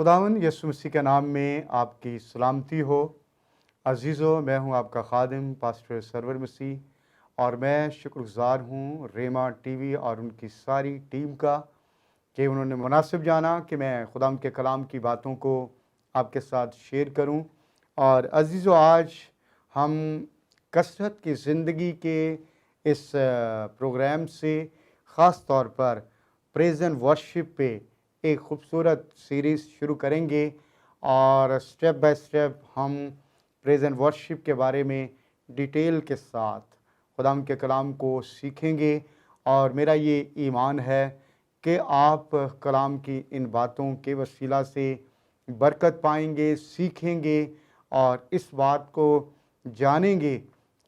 खुदावंद यीशु मसीह के नाम में आपकी सलामती हो। अजीज़ों, मैं हूं आपका खादिम पास्टर सरवर मसीह और मैं शुक्रगुजार हूं रेमा टीवी और उनकी सारी टीम का कि उन्होंने मुनासिब जाना कि मैं खुदावंद के कलाम की बातों को आपके साथ शेयर करूं। और अजीज़ों, आज हम कसरत की ज़िंदगी के इस प्रोग्राम से ख़ास तौर पर प्रेज़ एंड वर्शिप पे एक खूबसूरत सीरीज़ शुरू करेंगे और स्टेप बाय स्टेप हम प्रेज़ एंड वर्शिप के बारे में डिटेल के साथ खुदाम के कलाम को सीखेंगे। और मेरा ये ईमान है कि आप कलाम की इन बातों के वसीला से बरकत पाएंगे, सीखेंगे और इस बात को जानेंगे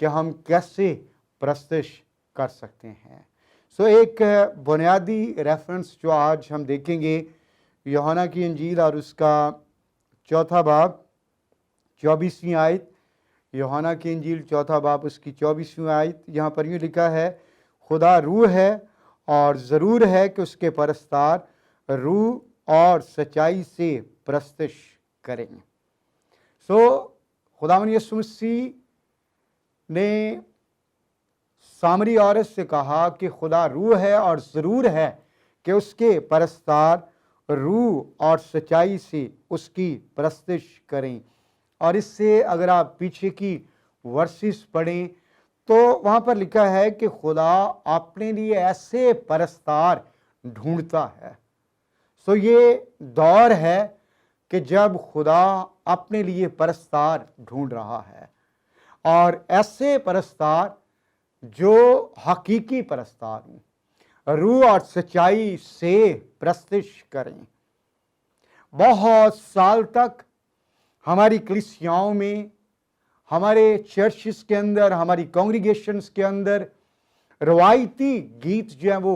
कि हम कैसे प्रस्तुत कर सकते हैं। एक बुनियादी रेफरेंस जो आज हम देखेंगे यूहन्ना की इंजील और उसका 4 बाब 24वीं आयत। यूहन्ना की इंजील 4 बाब उसकी 24वीं आयत। यहाँ पर यूँ लिखा है, खुदा रूह है और ज़रूर है कि उसके परस्तार रूह और सच्चाई से प्रस्तुत करें। खुदावंद यीशु मसीह ने सामरी औरत से कहा कि खुदा रूह है और ज़रूर है कि उसके परस्तार रूह और सच्चाई से उसकी प्रस्तुत करें। और इससे अगर आप पीछे की वर्सेस पढ़ें तो वहाँ पर लिखा है कि खुदा अपने लिए ऐसे परस्तार ढूंढता है। ये दौर है कि जब खुदा अपने लिए परस्तार ढूंढ रहा है और ऐसे परस्तार जो हकीकी परस्तार हूँ, रूह और सच्चाई से प्रस्तुत करें। बहुत साल तक हमारी कलीसियाओं में, हमारे चर्चेस के अंदर, हमारी कांग्रीगेशंस के अंदर रवायती गीत जो हैं वो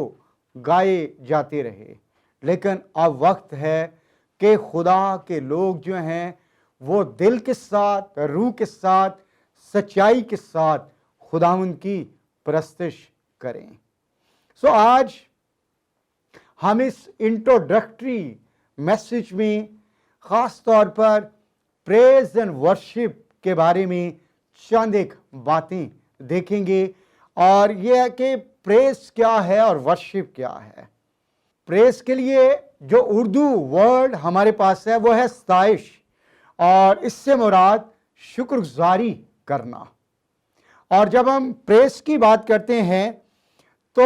गाए जाते रहे, लेकिन अब वक्त है कि खुदा के लोग जो हैं वो दिल के साथ, रूह के साथ, सच्चाई के साथ खुदावंद की प्रस्तुत करें। आज हम इस इंट्रोडक्टरी मैसेज में ख़ास तौर पर प्रेज़ एंड वर्शिप के बारे में चंद एक बातें देखेंगे। और यह है कि प्रेज़ क्या है और वर्शिप क्या है। प्रेज़ के लिए जो उर्दू वर्ड हमारे पास है वो है सताइश, और इससे मुराद शुक्रगुजारी करना। और जब हम प्रेज़ की बात करते हैं तो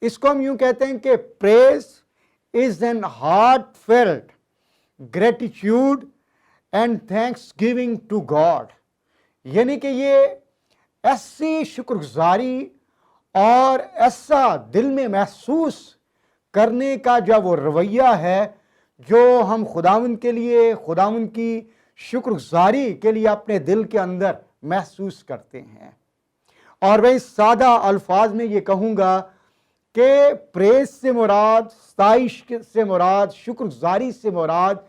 इसको हम यूं कहते हैं कि praise is an heartfelt gratitude and thanksgiving to God. यानी कि ये ऐसी शुक्रगुजारी और ऐसा दिल में महसूस करने का जो वो रवैया है जो हम खुदावंद के लिए, खुदावंद की शुक्रगुजारी के लिए अपने दिल के अंदर महसूस करते हैं। और मैं इस सादा अल्फाज में ये कहूँगा कि प्रेज़ से मुराद, सताइश से मुराद, शुक्रगुजारी से मुराद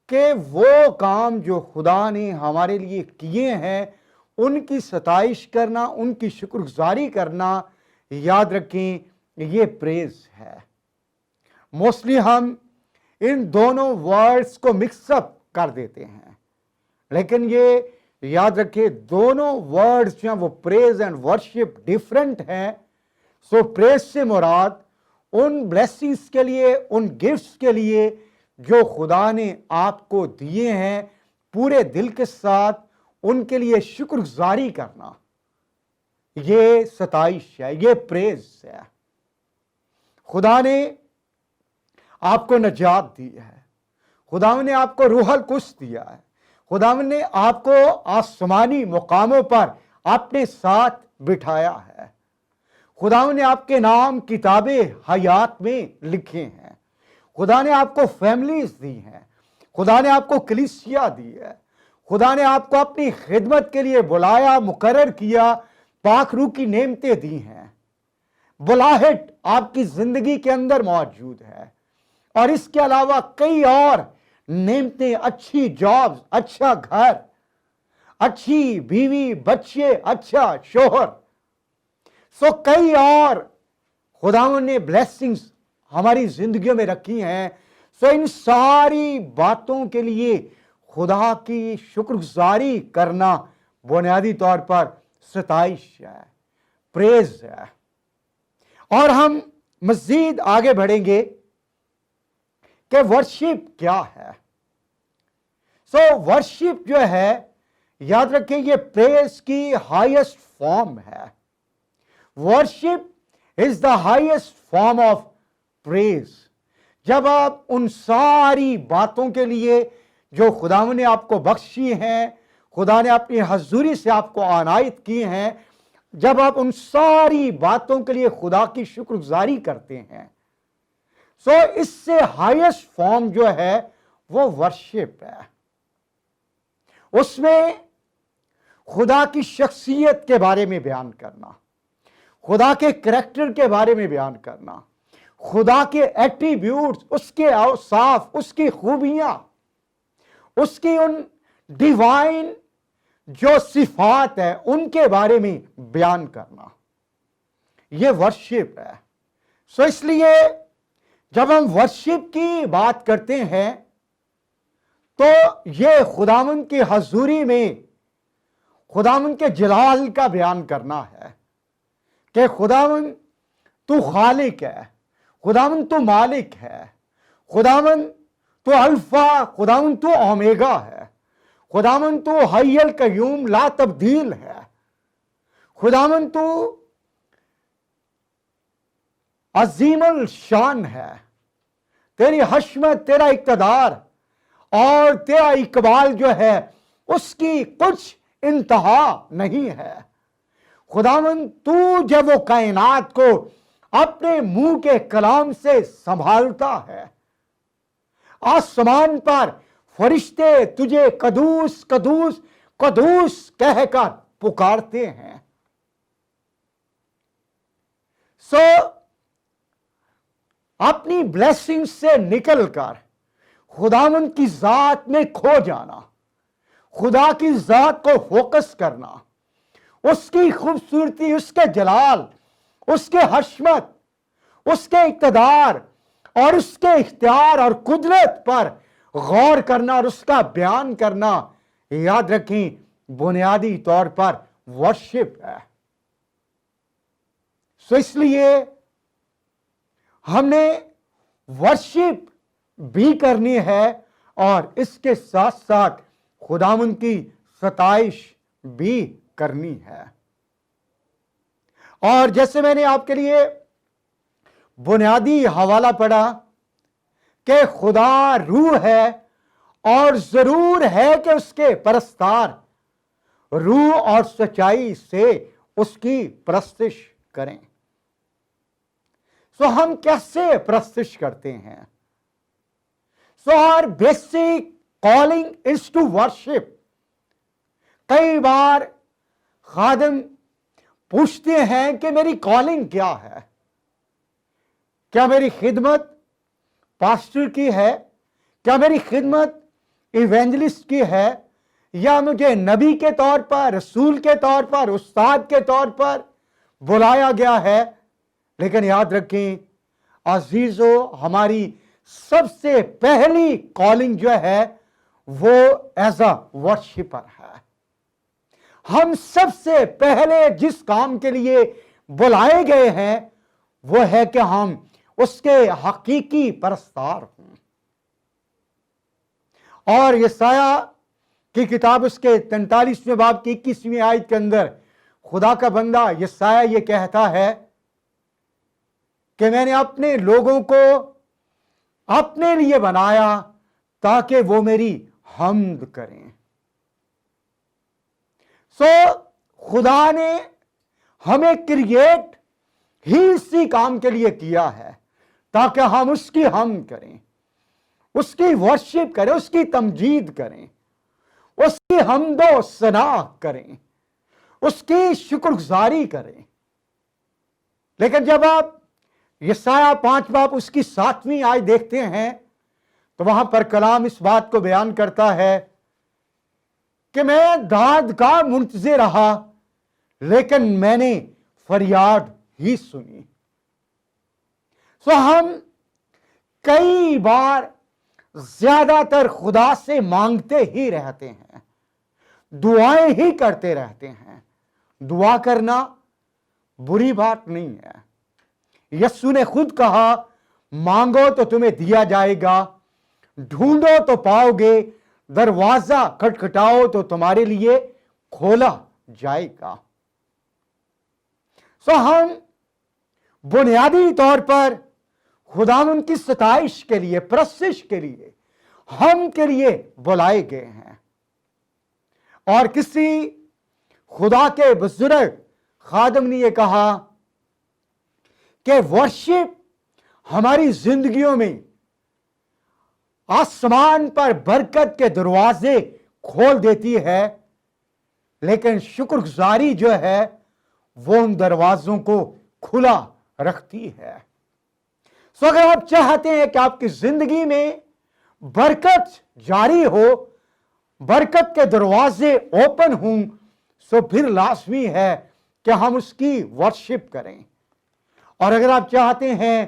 कि वो काम जो खुदा ने हमारे लिए किए हैं उनकी सताइश करना, उनकी शुक्रगुजारी करना। याद रखें, ये प्रेज़ है। मोस्टली हम इन दोनों वर्ड्स को मिक्सअप कर देते हैं, लेकिन ये याद रखिए दोनों वर्ड्स जो हैं वो प्रेज़ एंड वर्शिप डिफरेंट हैं। प्रेज़ से मुराद उन ब्लेसिंग्स के लिए, उन गिफ्ट्स के लिए जो खुदा ने आपको दिए हैं, पूरे दिल के साथ उनके लिए शुक्रगुजारी करना, ये सताइश है, ये प्रेज़ है। खुदा ने आपको नजात दी है, खुदावंद ने आपको रूहुल कुद्स दिया है, खुदावंद ने आपको आसमानी मुकामों पर अपने साथ बिठाया है, खुदावंद ने आपके नाम किताबे हयात में लिखे हैं, खुदा ने आपको फैमिलीज दी हैं, खुदा ने आपको कलीसिया दी है, खुदा ने आपको अपनी खिदमत के लिए बुलाया, मुकर्रर किया, पाक रूह की नेमतें दी हैं, बुलाहट आपकी जिंदगी के अंदर मौजूद है। और इसके अलावा कई और नेमतें, अच्छी जॉब्स, अच्छा घर, अच्छी बीवी, बच्चे, अच्छा शोहर, कई और खुदावंद ने ब्लेसिंग्स हमारी जिंदगियों में रखी हैं। सो इन सारी बातों के लिए खुदा की शुक्रगुजारी करना बुनियादी तौर पर सताइश है, प्रेज है। और हम मजीद आगे बढ़ेंगे कि वर्शिप क्या है। सो वर्शिप जो है, याद रखें, ये प्रेज की हाईएस्ट फॉर्म है। Worship is the highest form of praise. जब आप उन सारी बातों के लिए जो खुदा ने आपको बख्शी हैं, खुदा ने अपनी हजूरी से आपको अनायत की हैं, जब आप उन सारी बातों के लिए खुदा की शुक्रगुजारी करते हैं, सो इससे हाईएस्ट फॉर्म जो है वो वर्शिप है। उसमें खुदा की शख्सियत के बारे में बयान करना, खुदा के करैक्टर के बारे में बयान करना, खुदा के एट्रीब्यूट्स, उसके औसाफ, उसकी खूबियां, उसकी उन डिवाइन जो सिफात है उनके बारे में बयान करना, यह वर्शिप है। सो इसलिए जब हम वर्शिप की बात करते हैं तो यह खुदावंद की हजूरी में खुदावंद के जलाल का बयान करना है कि खुदावंद तू खालिक है, खुदावंद तू मालिक है, खुदावंद तू अल्फा, खुदावंद तू ओमेगा है, खुदावंद तू हय्युल कय्यूम ला तब्दील है, खुदावंद तू अजीमुल शान है, तेरी हशमत, तेरा इक़्तिदार और तेरा इकबाल जो है उसकी कुछ इंतहा नहीं है। खुदावंद तू जब वो कायनात को अपने मुंह के कलाम से संभालता है, आसमान पर फरिश्ते तुझे कदूस कदूस कदूस कहकर पुकारते हैं। सो अपनी ब्लेसिंग से निकलकर खुदावंद की जात में खो जाना, खुदा की जात को फोकस करना, उसकी खूबसूरती, उसके जलाल, उसके हशमत, उसके इक़्तिदार और उसके इख्तियार और कुदरत पर गौर करना और उसका बयान करना, याद रखें, बुनियादी तौर पर वर्शिप है। सो इसलिए हमने वर्शिप भी करनी है और इसके साथ साथ खुदावंद की सताइश भी करनी है। और जैसे मैंने आपके लिए बुनियादी हवाला पढ़ा कि खुदा रूह है और जरूर है कि उसके परस्तार रूह और सच्चाई से उसकी परस्तिश करें। सो हम कैसे परस्तिश करते हैं? So our basic calling is to worship. कई बार खादिम पूछते हैं कि मेरी कॉलिंग क्या है? क्या मेरी खिदमत पास्टर की है? क्या मेरी खिदमत इवेंजलिस्ट की है? या मुझे नबी के तौर पर, रसूल के तौर पर, उस्ताद के तौर पर बुलाया गया है? लेकिन याद रखें अजीजो, हमारी सबसे पहली कॉलिंग जो है वो एज अ वर्शिपर है। हम सबसे पहले जिस काम के लिए बुलाए गए हैं वो है कि हम उसके हकीकी परस्तार हों। और यशायाह की किताब उसके 43वें बाब की 21वीं आयत के अंदर खुदा का बंदा यशायाह ये कहता है कि मैंने अपने लोगों को अपने लिए बनाया ताकि वो मेरी हम्द करें। सो खुदा ने हमें क्रिएट ही इसी काम के लिए किया है ताकि हम उसकी हम्द करें, उसकी वर्शिप करें, उसकी तमजीद करें, उसकी हम्दो सना करें, उसकी शुक्रगुजारी करें। लेकिन जब आप यशायाह 5 बाब उसकी 7वीं आयत देखते हैं तो वहां पर कलाम इस बात को बयान करता है कि मैं दाद का मुंतज़िर रहा लेकिन मैंने फरियाद ही सुनी। सो हम कई बार ज्यादातर खुदा से मांगते ही रहते हैं, दुआएं ही करते रहते हैं। दुआ करना बुरी बात नहीं है। यीशु ने खुद कहा, मांगो तो तुम्हें दिया जाएगा, ढूंढो तो पाओगे, दरवाजा खटखटाओ तो तुम्हारे लिए खोला जाएगा। हम बुनियादी तौर पर खुदावंद की सताइश के लिए, प्रशिश के लिए, हम के लिए बुलाए गए हैं। और किसी खुदा के बुजुर्ग खादम ने यह कहा कि वर्शिप हमारी जिंदगियों में आसमान पर बरकत के दरवाजे खोल देती है, लेकिन शुक्रगुजारी जो है वो उन दरवाजों को खुला रखती है। अगर आप चाहते हैं कि आपकी जिंदगी में बरकत जारी हो, बरकत के दरवाजे ओपन हों, तो फिर लाजमी है कि हम उसकी वर्शिप करें। और अगर आप चाहते हैं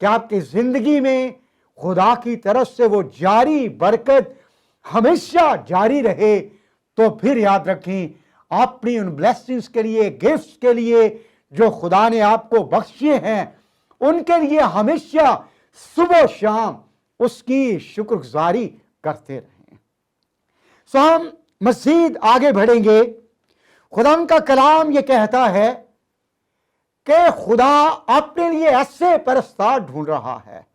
कि आपकी जिंदगी में खुदा की तरफ से वो जारी बरकत हमेशा जारी रहे, तो फिर याद रखें, अपनी उन ब्लेसिंग्स के लिए, गिफ्ट्स के लिए जो खुदा ने आपको बख्शे हैं, उनके लिए हमेशा सुबह शाम उसकी शुक्रगुजारी करते रहें। हम मज़ीद आगे बढ़ेंगे। खुदा का कलाम ये कहता है कि खुदा अपने लिए ऐसे परस्तार ढूंढ रहा है।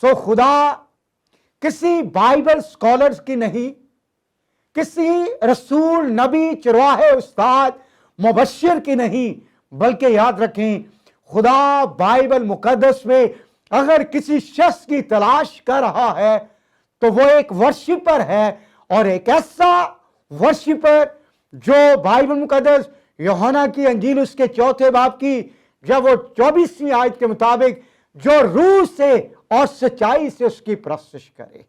खुदा किसी बाइबल स्कॉलर्स की नहीं, किसी रसूल, नबी, चरवाहे, उस्ताद, मुबश्शिर की नहीं, बल्कि याद रखें, खुदा बाइबल मुकद्दस में अगर किसी शख्स की तलाश कर रहा है तो वो एक वर्शिपर है, और एक ऐसा वर्शिपर जो बाइबल मुकद्दस यूहन्ना की अंजील उसके 4 बाब की जब वो 24वीं आयत के मुताबिक जो रूह से और सच्चाई से उसकी प्रशिश करे,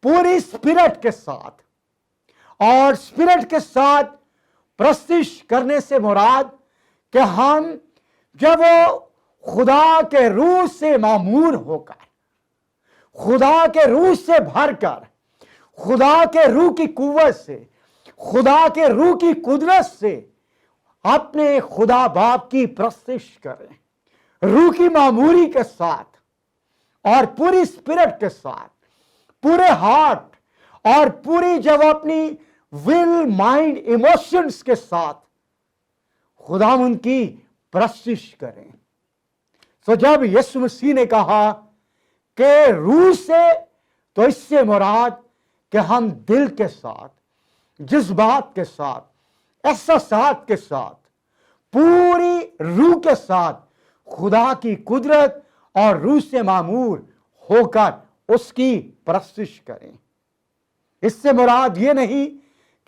पूरी स्पिरिट के साथ। और स्पिरिट के साथ प्रशिश करने से मुराद कि हम जब वो खुदा के रूह से मामूर होकर, खुदा के रूह से भरकर, खुदा के रूह की कुव्वत से, खुदा के रूह की कुदरत से अपने खुदा बाप की प्रशिश करें, रूह की मामूरी के साथ और पूरी स्पिरिट के साथ, पूरे हार्ट और पूरी जब अपनी विल, माइंड, इमोशंस के साथ खुदावंद की प्रशिश करें। जब यीशु मसीह ने कहा कि रूह से, तो इससे मुराद कि हम दिल के साथ, जज्बात के साथ, एहसासात के साथ, पूरी रूह के साथ खुदा की कुदरत और रूह से मामूर होकर उसकी प्रशिश करें। इससे मुराद ये नहीं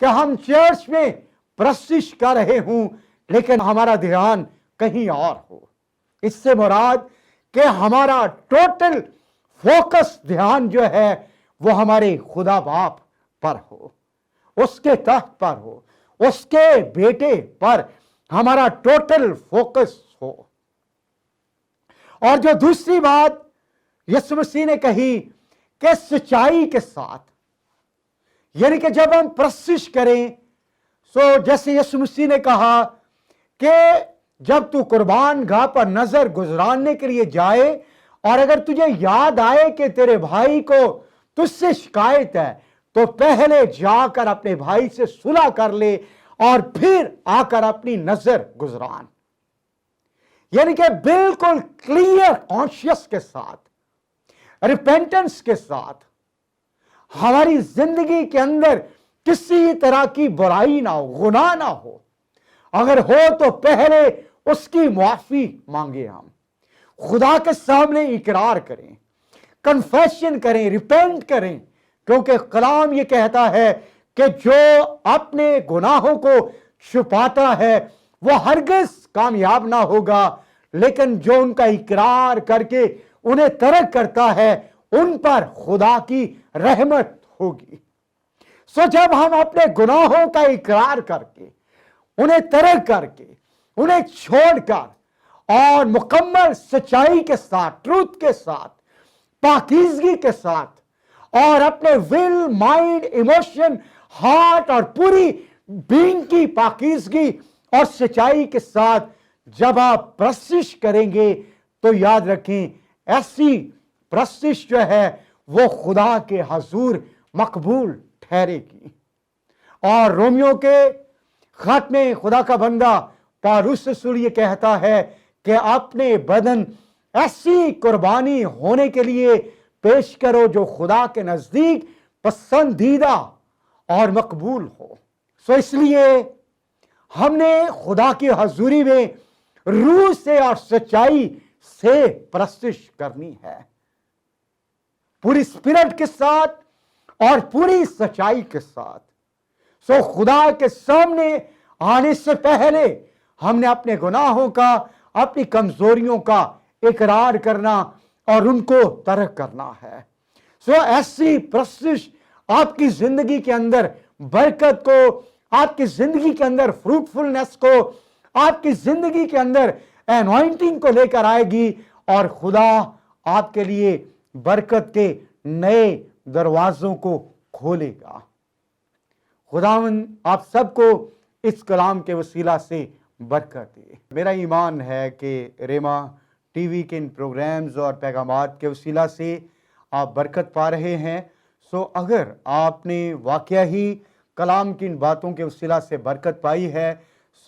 कि हम चर्च में प्रशिश कर रहे हों लेकिन हमारा ध्यान कहीं और हो। इससे मुराद कि हमारा टोटल फोकस ध्यान जो है वो हमारे खुदा बाप पर हो, उसके तख्त पर हो, उसके बेटे पर हमारा टोटल फोकस हो। और जो दूसरी बात यीशु मसीह ने कही कि सच्चाई के साथ, यानी कि जब हम प्रशिश करें, सो जैसे यीशु मसीह ने कहा कि जब तू कुर्बान गाह पर नजर गुजराने के लिए जाए और अगर तुझे याद आए कि तेरे भाई को तुझसे शिकायत है, तो पहले जाकर अपने भाई से सुलह कर ले और फिर आकर अपनी नजर गुजरान। यानी कि बिल्कुल क्लियर कॉन्शियस के साथ, रिपेंटेंस के साथ, हमारी जिंदगी के अंदर किसी तरह की बुराई ना हो, गुनाह ना हो। अगर हो तो पहले उसकी माफी मांगे, हम खुदा के सामने इकरार करें, कन्फेशन करें, रिपेंट करें, क्योंकि कलाम ये कहता है कि जो अपने गुनाहों को छुपाता है वो हरगिज कामयाब ना होगा, लेकिन जो उनका इकरार करके उन्हें तर्क करता है उन पर खुदा की रहमत होगी। जब हम अपने गुनाहों का इकरार करके, उन्हें तर्क करके, उन्हें छोड़कर और मुकम्मल सच्चाई के साथ, ट्रूथ के साथ पाकीज़गी के साथ और अपने विल, माइंड, इमोशन, हार्ट और पूरी बीइंग की पाकीज़गी और सच्चाई के साथ जब आप प्रस्तिश करेंगे तो याद रखें, ऐसी प्रस्तिश जो है वो खुदा के हजूर मकबूल ठहरेगी। और रोमियो के खत में खुदा का बंदा पौलुस रसूल ये कहता है कि अपने बदन ऐसी कुर्बानी होने के लिए पेश करो जो खुदा के नजदीक पसंदीदा और मकबूल हो। सो इसलिए हमने खुदा की हजूरी में रूह से और सच्चाई से प्रस्तिश करनी है, पूरी स्पिरिट के साथ और पूरी सच्चाई के साथ। सो खुदा के सामने आने से पहले हमने अपने गुनाहों का, अपनी कमजोरियों का इकरार करना और उनको तर्क करना है। सो ऐसी प्रस्तिश आपकी जिंदगी के अंदर बरकत को, आपकी जिंदगी के अंदर फ्रूटफुलनेस को, आपकी जिंदगी के अंदर एनॉइंटिंग को लेकर आएगी और खुदा आपके लिए बरकत के नए दरवाजों को खोलेगा। खुदावंद आप सबको इस कलाम के वसीला से बरकत दे। मेरा ईमान है कि रेमा टीवी के इन प्रोग्राम्स और पैगामात के वसीला से आप बरकत पा रहे हैं। सो अगर आपने वाकया ही कलाम की इन बातों के वसीला से बरकत पाई है,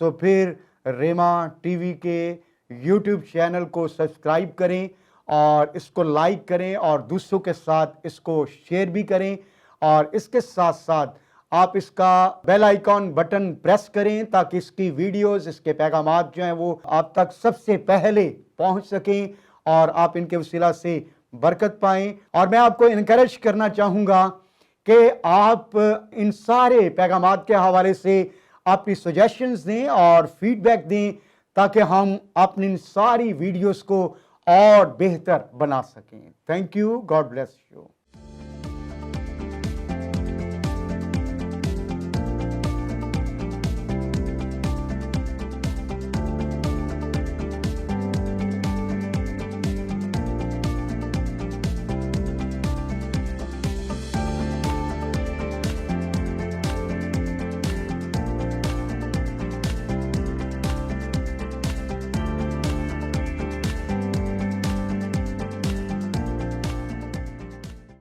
सो फिर रेमा टीवी के यूट्यूब चैनल को सब्सक्राइब करें और इसको लाइक करें और दूसरों के साथ इसको शेयर भी करें। और इसके साथ साथ आप इसका बेल आइकॉन बटन प्रेस करें ताकि इसकी वीडियोस, इसके पैगामात जो हैं वो आप तक सबसे पहले पहुंच सकें और आप इनके वसीला से बरकत पाएं। और मैं आपको इनकरेज करना चाहूँगा कि आप इन सारे पैगामात के हवाले से अपनी सजेशंस दें और फीडबैक दें ताकि हम अपनी इन सारी वीडियोस को और बेहतर बना सकें। Thank you, God bless you.